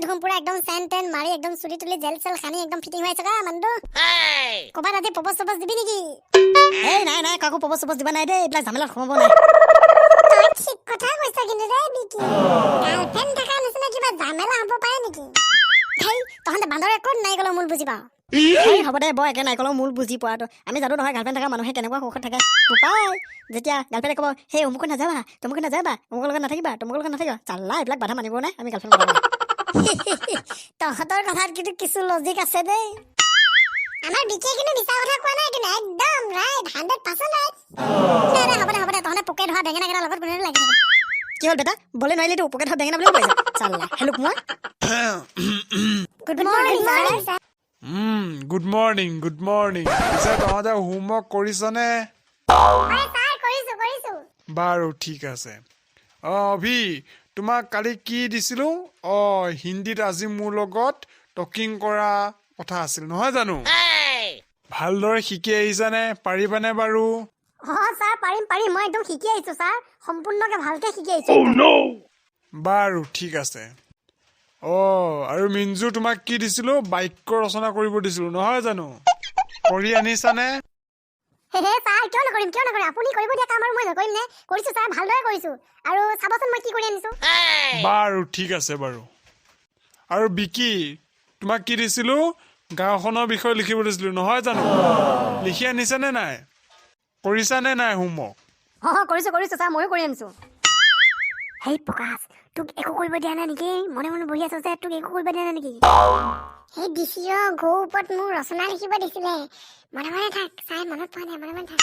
দেখোন পুৰা একদম চেণ্টেন মাৰি একদম চুলি তুলি জেল চেল খানি একদম ফিটিং হৈ আছে কা মানুহ কবাত আজি প্ৰপ'জ দিবি নেকি এই নাই কাকো প্ৰপ'জ দিবা নাই দেই এইবিলাক ঝামেলাত সোমাব নাই তই ঠিক কথা কৈছ কিন্তু ৰে বিকি গাৰ্লফ্ৰেণ্ড থকা নিচিনা কিবা ঝামেলা হ'ব পাৰে নেকি হেই তহঁতে বান্দৰে ক'ত নাই গ'লেও মূল বুজি পাওঁ এই হ'ব দে বৰ একে নাইকলৰ মূল বুজি পোৱাটো আমি জানো নহয় গাৰ্লফ্ৰেণ্ড থকা মানুহে কেনেকুৱা সুখত থাকে উপায় যেতিয়া গাৰ্লফ্ৰেণ্ডে ক'ব সেই অমুকত নাযাবা অমুকৰ লগত নাথাকিবা চাল্লা এইবিলাক বাধা মানিব নাই আমি গাৰ্লফ্ৰেণ্ড বনাব তহঁতৰ কথাত কিন্তু কিছু লজিক আছে দেই আমাৰ বিকিয়ে কিন্তু মিছা কথা কোৱা নাই কিন্তু একদম ৰাইট 100% ৰাইট হ'ব দে তহঁতে পোকে ধৰা বেঙেনা কেইটাৰ লগত কোনে লাগি থাকে কি হ'ল বেটা বলে নোৱাৰিলি তো পোকে ধৰা বেঙেনা বুলি কৈছে চাল্লা হেল্ল' মই good morning sir good morning পিছে তহঁতে হোমৱৰ্ক কৰিছনে কৰিছো বাৰু ঠিক আছে অভি তোমাক কালি কি দিছিলো হিন্দীত আজি মোৰ লগত টকিং কৰা কথা আছিল নহয় জানো ভালদৰে শিকি আহিছানে পাৰিবানে বাৰু ছাৰ পাৰিম মই একদম শিকি আহিছো ছাৰ সম্পূৰ্ণকে ভালকে শিকি আহিছো বাৰু ঠিক আছে আৰু মিঞ্জু তোমাক কি দিছিলো বাক্য ৰচনা কৰিব দিছিলো নহয় জানো কৰি আনিছানে হে ছাৰ কিয় নকৰিম আপুনি কৰিব দিয়া কাম আৰু মই নকৰিম নে কৰিছো ছাৰ ভালদৰে কৰিছো আৰু চাবচোন মই কি কৰি আনিছো বাৰু ঠিক আছে বাৰু আৰু বিকি তোমাক কি দিছিলো গাঁওখনৰ বিষয়ে লিখিব দিছিলো নহয় জানো লিখি আনিছানে নাই কৰিছানে নাই হোমৱৰ্ক কৰিছো ছাৰ ময়ো কৰি আনিছো হেই প্ৰকাশ তোক একো কৰিব দিয়া নাই নেকি মনে বহি আছ যে তোক একো কৰিব দিয়া নাই নেকি সেই দিছিয় গৌ ওপৰত মোৰ ৰচনা লিখিব দিছিলে মনে থাক চাই মনত পোৱা নাই মনে থাক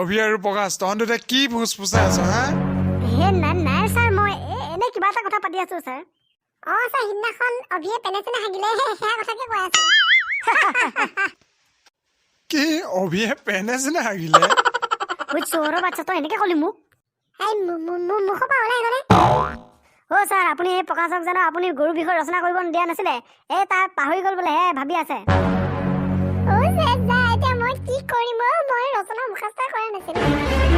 অভি আৰু প্ৰকাশ তহঁতে কি ফুচফুচাই আছ হা হে নাই ছাৰ মই এনে কিবা এটা কথা পাতি আছো ছাৰ ছাৰ সিদিনাখন অভিয়ে পেনে হাগিলে সেয়া কথাকে কৈ আছো কি অভিয়ে পেনে হাগিলে চোৰৰ বাচ্চা তই এনেকে ক'লি মোক মুখৰ পৰা ওলাই গ'লে ছাৰ আপুনি এই প্ৰকাশক জানো আপুনি গৰুৰ বিষয়ে ৰচনা কৰিব দিয়া নাছিলে তাৰ পাহৰি গ'ল বোলে ভাবি আছে এতিয়া মই কি কৰিম মই ৰচনা মুখস্থ কৰা নাছিলো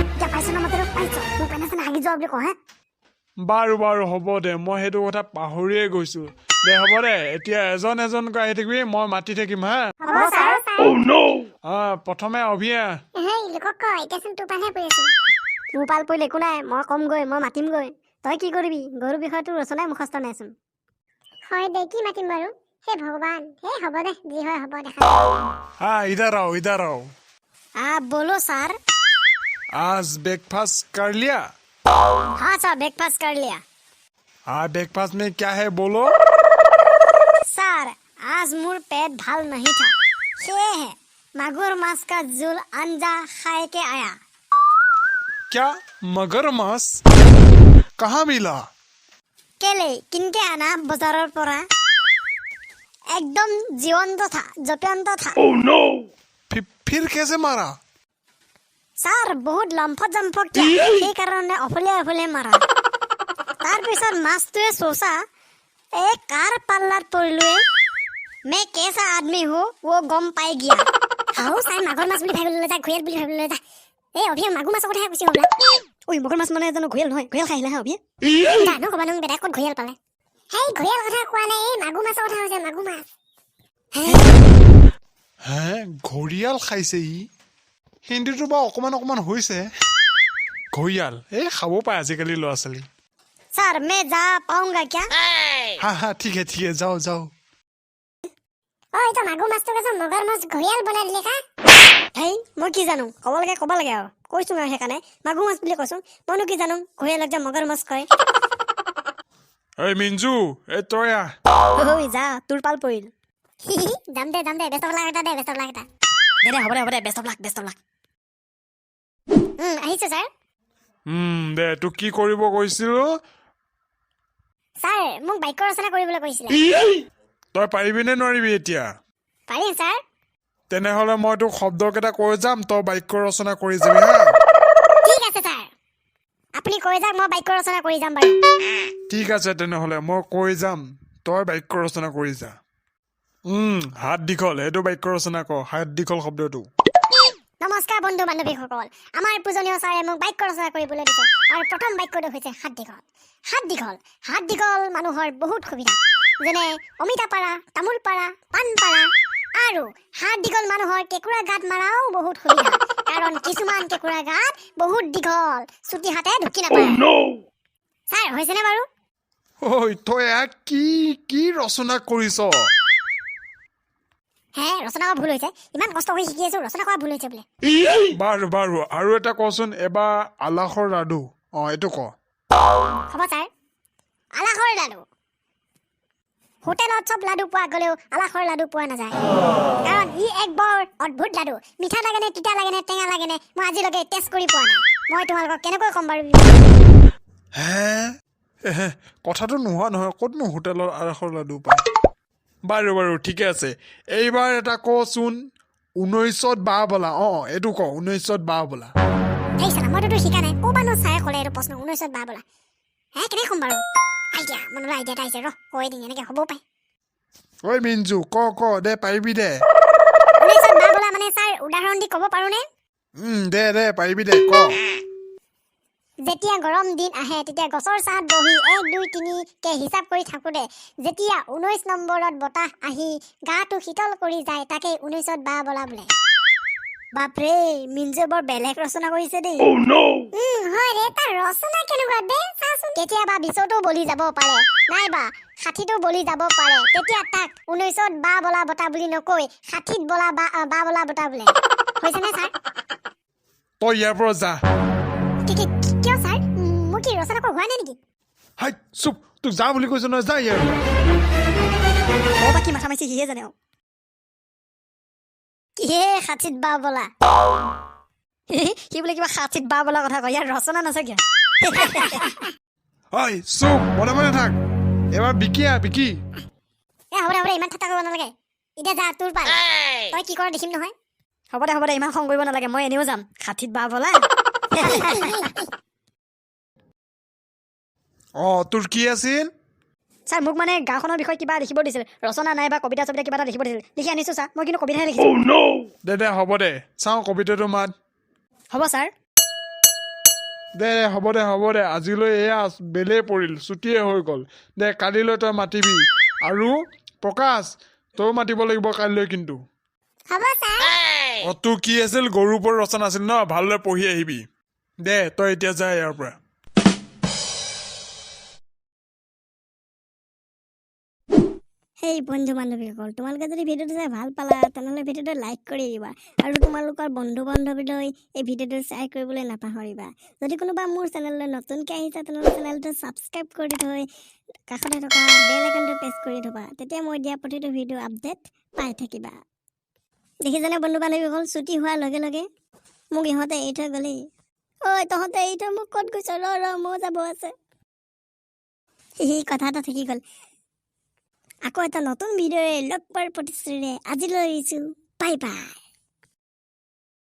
এতিয়া পাইছ ন মতে পাইছ মোৰ পেনে হাগি যোৱা বুলি কওঁ বাৰু হ'ব দে মই সেইটো কথা পাহৰিয়ে গৈছো দে হ'ব দে এতিয়া এজনকৈ আহি থাকিবি মই মাতি থাকিম হা প্ৰথমে অভিয়া মোৰ পাল পৰিলে একো নাই মই কমগৈ মই মাতিমগৈ তই কি কৰিবি গৰুৰ বিষয়টো ৰচনাই মুখস্থ নাইচোন হয় দে কি মাতিম বাৰু হে ভগৱান হ'ব দে যি হয় হ'ব দেখা इधर आओ बोलो सर आज ब्रेकफास्ट कर लिया हाँ सर ब्रेकफास्ट कर लिया ब्रेकफास्ट में क्या है बोलो सर आज मोर पेट ভাল नहीं था ये है मागुर माछ का झोल अंजा खाए के आया क्या मगरमच्छ कहाँ मिला केले किनके आना बाजारों परा एकदम जीवंत था जपियंत था फिर कैसे मारा सर बहुत लम्फत जम्फत किया সেই কাৰণে অফলে মাৰা তাৰ পিছত মাছটোৱে সোচা কাৰ পাল্লাত পৰিলে मैं कैसा आदमी हूँ वो गम पाई गया हाउ साই মাগুৰ মাছ বুলি ভাবিলে যা ঘুয়েল বুলি ভাবিলে যা অভিয়ে মাগুৰ মাছৰ কথা কৈছি হ'বলা মাগুৰ মাছ মানে জানো ঘুয়েল নহয় ঘুয়েল খাইলে হা অভিয়ে জানো কবা নং বেটা ক'ত ঘুয়েল পালে হেই ঘুয়েল কথা কোৱা নাই মাগুৰ মাছৰ কথা হৈছে মাগুৰ মাছ ঘৰিয়াল খাইছে হিন্দীটো বা অকমান হৈছে ঘৰিয়াল খাব পায় আজিকালি ল'ৰা ছোৱালী सर मैं जा पाऊंगा क्या हाँ ठीक है जाओ তো মাগুৰ মাছটো কৈছ মগৰ মাছ ঘৰিয়াল বনাই দিলে কা মই কি জানো ক'ব লাগে আৰু কৈছো মই সেইকাৰণে মাগুৰ মাছ বুলি কৈছো মইনো কি জানো ঘৰিয়ালক যে মগৰ মাছ কয় মিঞ্জু তই যা তোৰ পাল পৰিল যাম দে বেষ্ট অফ লাক এটা দে হ'ব দে বেষ্ট অফ লাক আহিছো ছাৰ দে তোক কি কৰিব কৈছিলো ছাৰ মোক বাক্য ৰচনা কৰিবলৈ কৈছিলে তই পাৰিবিনে নোৱাৰিবি এতিয়া পাৰিম ছাৰ তেনেহলে মই তোক শব্দকেইটা কৈ যাম তই বাক্য ৰচনা কৰি যাবি হা ঠিক আছে ছাৰ আপুনি কৈ যাওক মই বাক্য ৰচনা কৰি যাম বাৰু ঠিক আছে তেনেহলে মই কৈ যাম তই বাক্য ৰচনা কৰি যা হাত দীঘল এইটো বাক্য ৰচনা কৰ হাত দীঘল শব্দটো নমস্কাৰ বন্ধু বান্ধৱীসকল, আমাৰ পূজনীয় ছাৰে মোক বাক্য ৰচনা কৰিবলৈ দিছে আৰু প্ৰথম বাক্যটো হৈছে হাত দীঘল। হাত দীঘল, হাত দীঘল মানুহৰ বহুত সুবিধা, যেনে অমিতা পাৰা, তামোল পাৰা, পাণ পাৰা, আৰু হাত দীঘল মানুহৰ কেঁকুৰা গাঁত মাৰাও বহুত সুবিধা, কাৰণ কিছুমান কেঁকুৰা গাঁত বহুত দীঘল, চুটি হাতে ঢুকি নাপায়। ছাৰ হৈছেনে বাৰু? ঐ তই কি কি ৰচনা কৰিছ? হে, ৰচনা কৰা ভুল হৈছে। ইমান কষ্ট কৰি শিকি আছো, ৰচনা কৰা ভুল হৈছে বোলে। বাৰু বাৰু আৰু এটা কচোন, এবাৰ আলাসৰ লাডু। এইটো ক। হ'ব ছাৰ। আলাসৰ লাডু। হোটেলত চব লাডু পোৱা গ'লেও আলাসৰ লাডু পোৱা নাযায়, কাৰণ ই এক বৰ অদ্ভুত লাডু। মিঠা লাগেনে, তিতা লাগেনে, টেঙা লাগেনে, মই আজিলৈকে টেষ্ট কৰি পোৱা নাই। মই তোমালোকক কেনেকৈ ক'ম বাৰু? হে কথাটো নোহোৱা নহয়, ক'তনো হোটেলৰ আলাসৰ লাডু পায়। বাৰু বাৰু ঠিকে আছে, এইবাৰ এটা কচোন, 19ত বাহ বলা। এইটো ক, 19ত বাহ বলা। এই চালা, মইতো শিকা নাই। ক'ৰবানো ছাৰে ক'লে এইটো প্ৰশ্ন 19ত বাহ বলা? কেনেকৈ ক'ম বাৰু? আইডিয়া, মনলৈ আইডিয়া এটা আহিছে, কৈ দিম, এনেকৈ হ'বও পাৰে। ঐ মিঞ্জু, ক দে, পাৰিবি দে। 19ত বাহ বলা মানে ছাৰ উদাহৰণ দি ক'ব পাৰোঁনে? দে পাৰিবি দে, ক। যেতিয়া গৰম দিন আহে তেতিয়া গছৰ ছাঁত বহি 1 2 3কে হিচাপ কৰি থাকোঁতে যেতিয়া 19 নম্বৰত বতাহ আহি গাটো শীতল কৰি যায়, তাকে 19ত বাহ বলা বোলে। বাপৰে, মিঞ্জুৱে বৰ বেলেগ ৰচনা কৰিছে দেই। হয় ৰে, তাৰ ৰচনা কেনেকুৱা দে চাচোন। কেতিয়াবা বিছতো বলি যাব পাৰে, নাইবা 60তো বলি যাব পাৰে, তেতিয়া তাক 19ত বাহ বলা বতা বুলি নকৈ 60ত বলা বাহ বলা বতা বোলে। হৈছেনে ছাৰ? তই ইয়াৰ পৰা যা। কিয় ছাৰ? মোৰ কি ৰচনা কৰা হোৱা নাই নেকি? হাই চুপ, তোক যা বুলি কৈছ নহয়, যা ইয়াৰ পৰা। বাকী মাথা মাৰিছে সিহে জানে। কিহে 60ত বাহ বলা? সি বোলে কিবা 60ত বাহ বলা কথা কয়, ইয়াৰ ৰচনা নাছে কিয়? হয় চুপ, মনে থাক। এবাৰ বিকি। হ'ব দে, ইমান ঠাট্টা কৰিব নালাগে। এতিয়া যা, তোৰ পাল। তই কি কৰ দেখিম নহয়। হ'ব দে, ইমান খং কৰিব নালাগে, মই এনেও যাম 60ত বাহ বলা। তোৰ কি আছিল? ছাৰ, মোক মানে গাঁওখনৰ বিষয়ে কিবা লিখিব দিছিল, ৰচনা নাই বা কবিতা চবিতা কিবা এটা লিখিব দিছিল, লিখি আনিছো ছাৰ। মই কিন্তু কবিতাহে লিখিছো। দে হ'ব দে, চাওঁ কবিতাটো মাত। হ'ব ছাৰ। দে হ'ব দে, আজিলৈ এয়া বেলেই পৰিল, ছুটিয়ে হৈ গ'ল। দে কালিলৈ তই মাতিবি, আৰু প্ৰকাশ তই মাতিব লাগিব কালিলৈ কিন্তু। হ'ব ছাৰ। তোৰ কি আছিল? গৰুৰ ওপৰত ৰচনা আছিল ন? ভালদৰে পঢ়ি আহিবি। দে তই এতিয়া যা ইয়াৰ পৰা। সেই বন্ধু বান্ধৱীসকল, তোমালোকে যদি ভিডিঅ'টো চাই ভাল পালা, তেনেহ'লে ভিডিঅ'টো লাইক কৰি দিবা, আৰু তোমালোকৰ বন্ধু বান্ধৱীলৈ এই ভিডিঅ'টো শ্বেয়াৰ কৰিবলৈ নাপাহৰিবা। যদি কোনোবা মোৰ চেনেললৈ নতুনকৈ আহিছে, তেনেহ'লে চেনেলটো ছাবস্ক্ৰাইব কৰি থৈ কাষতে থকা বেল আইকনটো প্ৰেছ কৰি থবা, তেতিয়া মই দিয়া প্ৰতিটো ভিডিঅ' আপডেট পাই থাকিবা। দেখিছানে বন্ধু বান্ধৱীসকল, ছুটি হোৱাৰ লগে লগে মোক ইহঁতে এৰি থৈ গ'লেই। ঐ তহঁতে এৰি থৈ মোক ক'ত গৈছ? মই যাব আছে। সি কথা এটা থাকি গ'ল। আকৌ এটা নতুন ভিডিঅ'ৰে লগ পোৱাৰ প্ৰতিশ্ৰুতিৰে আজিলৈ এৰিছোঁ। Bye bye.